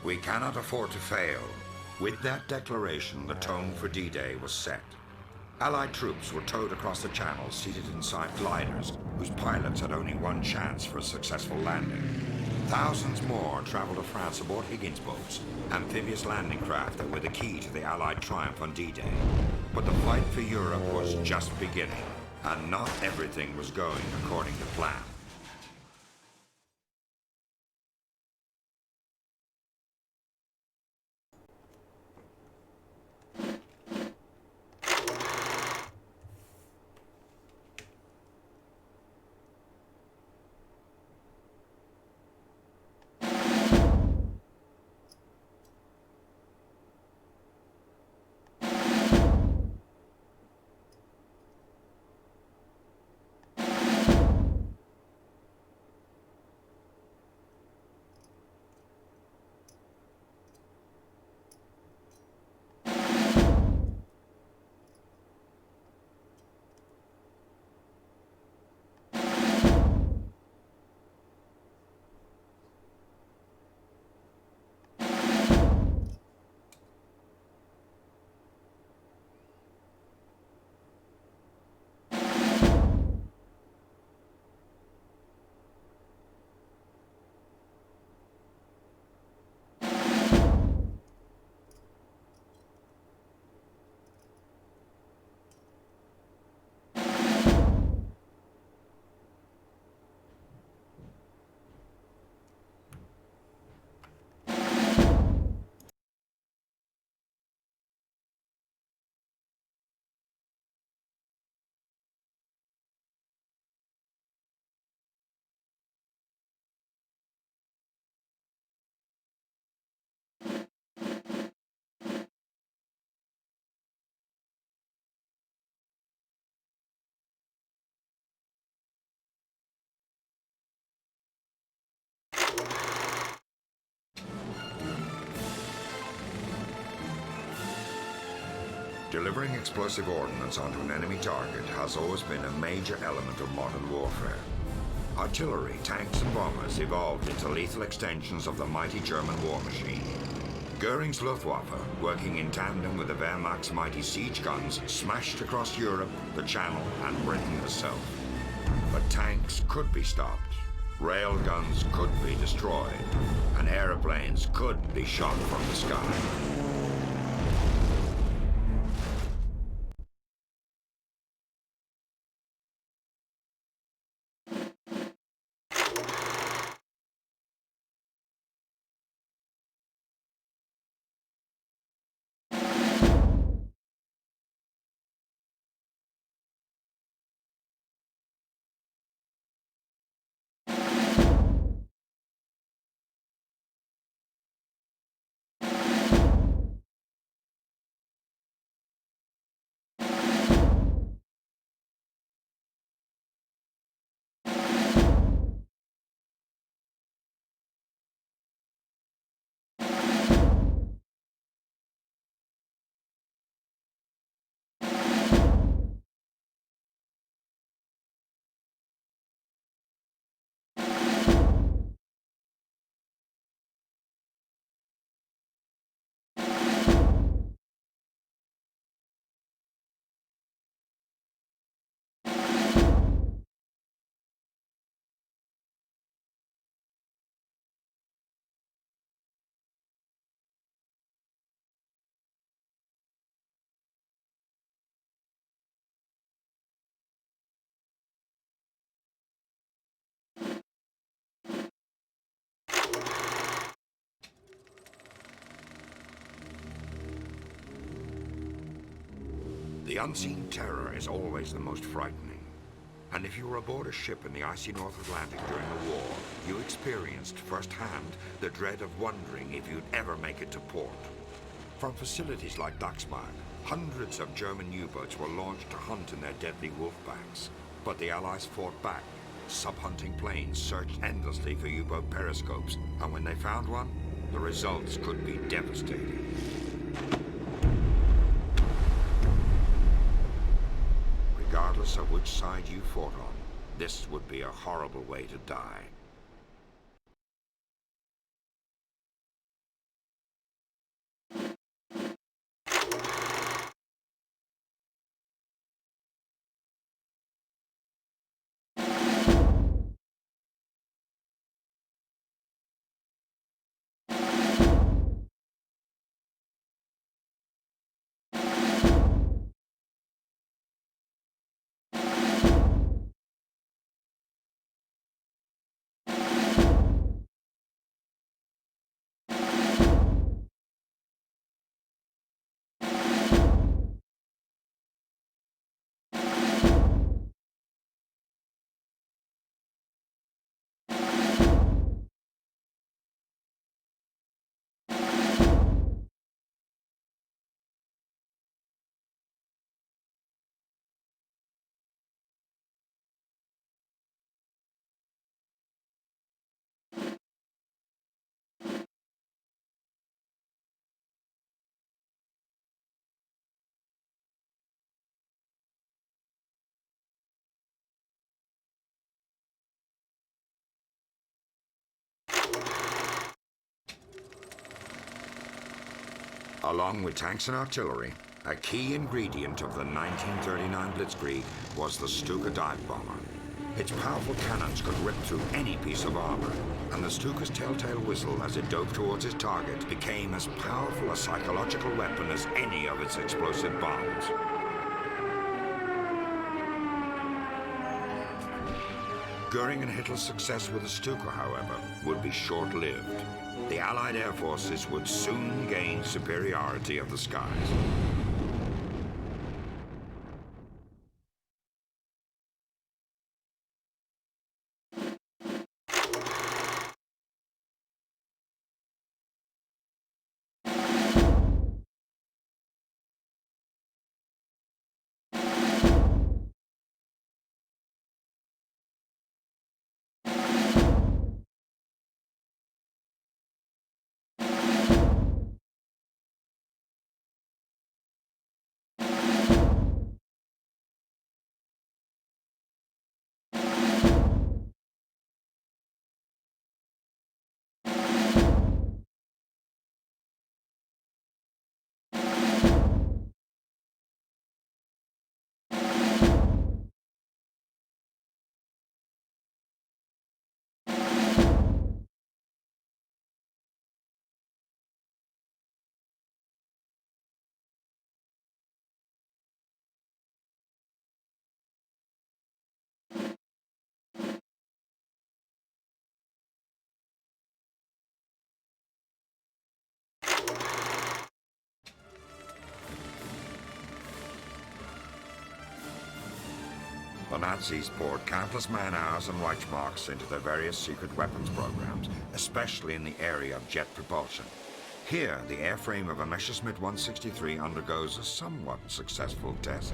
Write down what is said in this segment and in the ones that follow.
We cannot afford to fail. With that declaration, the tone for D-Day was set. Allied troops were towed across the Channel, seated inside gliders, whose pilots had only one chance for a successful landing. Thousands more traveled to France aboard Higgins boats, amphibious landing craft that were the key to the Allied triumph on D-Day. But the fight for Europe was just beginning, and not everything was going according to plan. Delivering explosive ordnance onto an enemy target has always been a major element of modern warfare. Artillery, tanks and bombers evolved into lethal extensions of the mighty German war machine. Goering's Luftwaffe, working in tandem with the Wehrmacht's mighty siege guns, smashed across Europe, the Channel and Britain herself. But tanks could be stopped, rail guns could be destroyed, and aeroplanes could be shot from the sky. The unseen terror is always the most frightening. And if you were aboard a ship in the icy North Atlantic during the war, you experienced firsthand the dread of wondering if you'd ever make it to port. From facilities like Daxmark, hundreds of German U-boats were launched to hunt in their deadly wolfpacks. But the Allies fought back. Sub-hunting planes searched endlessly for U-boat periscopes, and when they found one, the results could be devastating. Regardless of which side you fought on, this would be a horrible way to die. Along with tanks and artillery, a key ingredient of the 1939 Blitzkrieg was the Stuka dive bomber. Its powerful cannons could rip through any piece of armor, and the Stuka's telltale whistle as it dove towards its target became as powerful a psychological weapon as any of its explosive bombs. Goering and Hitler's success with the Stuka, however, would be short-lived. The Allied air forces would soon gain superiority of the skies. The Nazis poured countless man-hours and Reichsmarks into their various secret weapons programs, especially in the area of jet propulsion. Here, the airframe of a Messerschmitt 163 undergoes a somewhat successful test.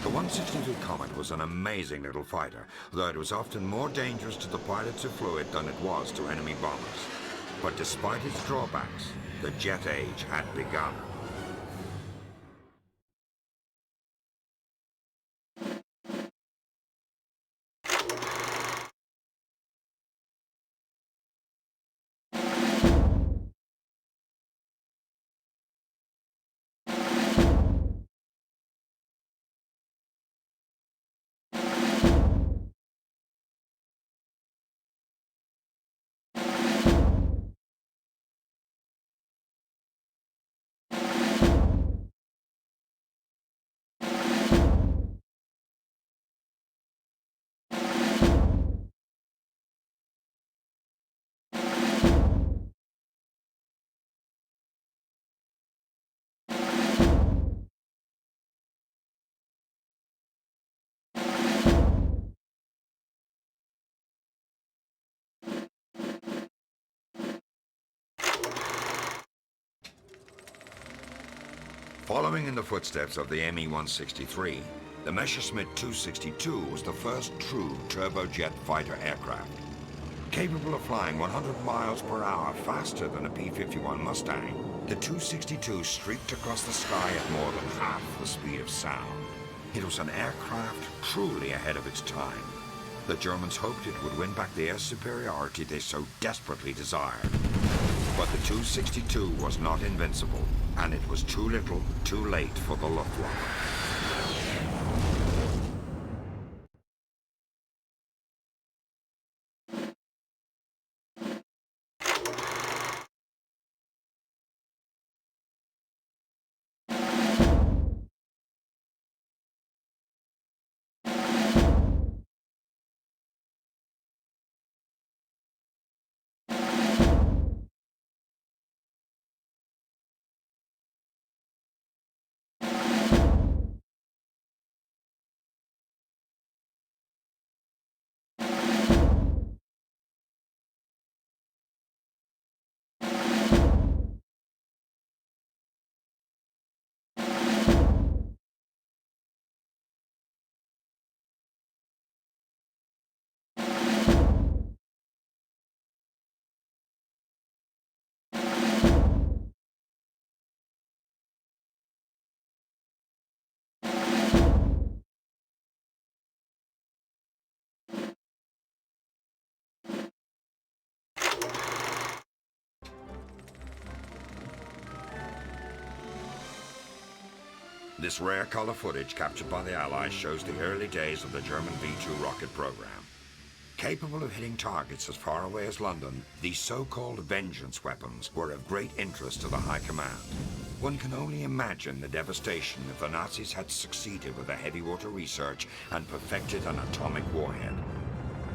The 163 Comet was an amazing little fighter, though it was often more dangerous to the pilots who flew it than it was to enemy bombers. But despite its drawbacks, the jet age had begun. Following in the footsteps of the Me-163, the Messerschmitt 262 was the first true turbojet fighter aircraft. Capable of flying 100 miles per hour faster than a P-51 Mustang, the 262 streaked across the sky at more than half the speed of sound. It was an aircraft truly ahead of its time. The Germans hoped it would win back the air superiority they so desperately desired. But the 262 was not invincible, and it was too little, too late for the Luftwaffe. This rare color footage captured by the Allies shows the early days of the German V-2 rocket program. Capable of hitting targets as far away as London, these so-called vengeance weapons were of great interest to the High Command. One can only imagine the devastation if the Nazis had succeeded with their heavy water research and perfected an atomic warhead.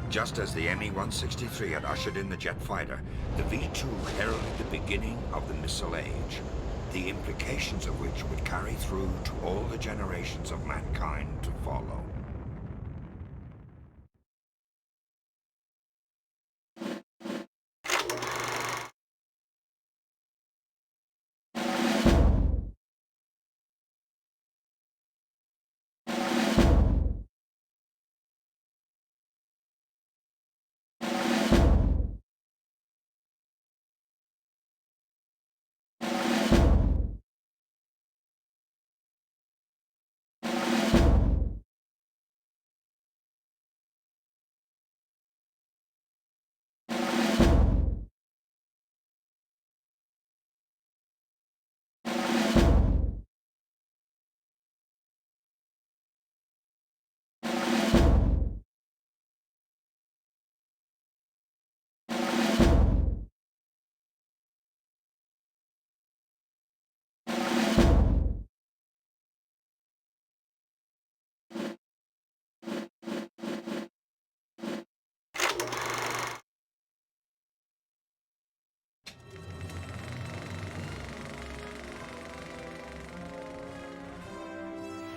Just as the Me-163 had ushered in the jet fighter, the V-2 heralded the beginning of the missile age, the implications of which would carry through to all the generations of mankind to follow.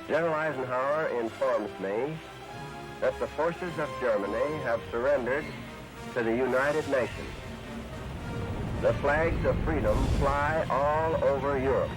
General Eisenhower informs me that the forces of Germany have surrendered to the United Nations. The flags of freedom fly all over Europe.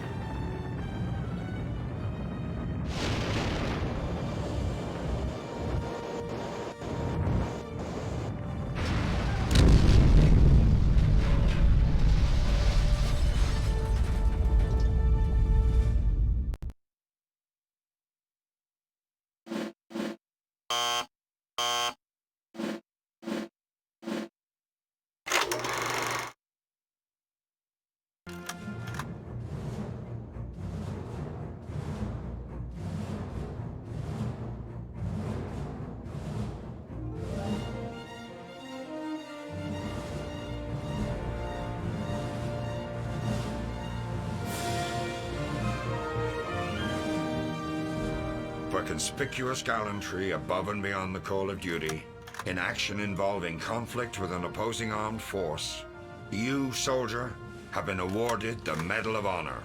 For conspicuous gallantry above and beyond the call of duty, in action involving conflict with an opposing armed force, you, soldier, have been awarded the Medal of Honor.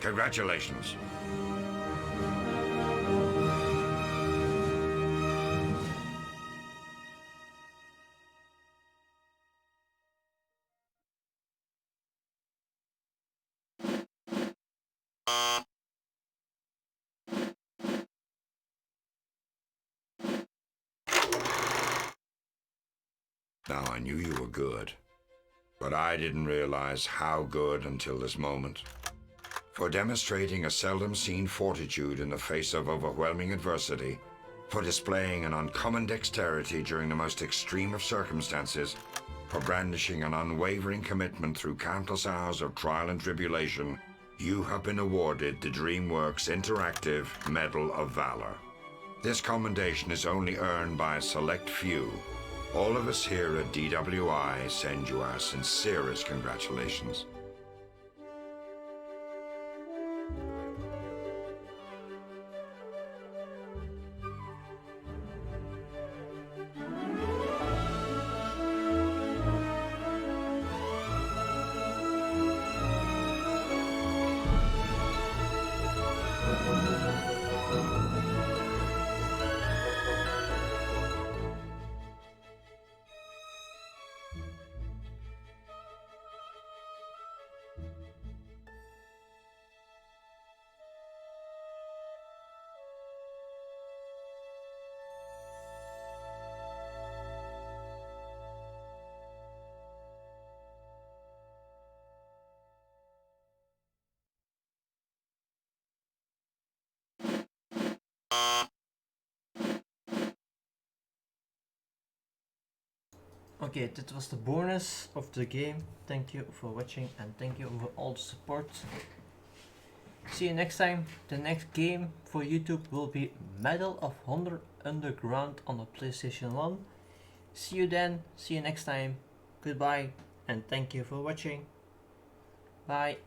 Congratulations. Now, I knew you were good, but I didn't realize how good until this moment. For demonstrating a seldom-seen fortitude in the face of overwhelming adversity, for displaying an uncommon dexterity during the most extreme of circumstances, for brandishing an unwavering commitment through countless hours of trial and tribulation, you have been awarded the DreamWorks Interactive Medal of Valor. This commendation is only earned by a select few. All of us here at DWI send you our sincerest congratulations. Okay, that was the bonus of the game. Thank you for watching and thank you for all the support. See you next time. The next game for YouTube will be Medal of Honor Underground on the PlayStation 1. See you then. See you next time. Goodbye and thank you for watching. Bye.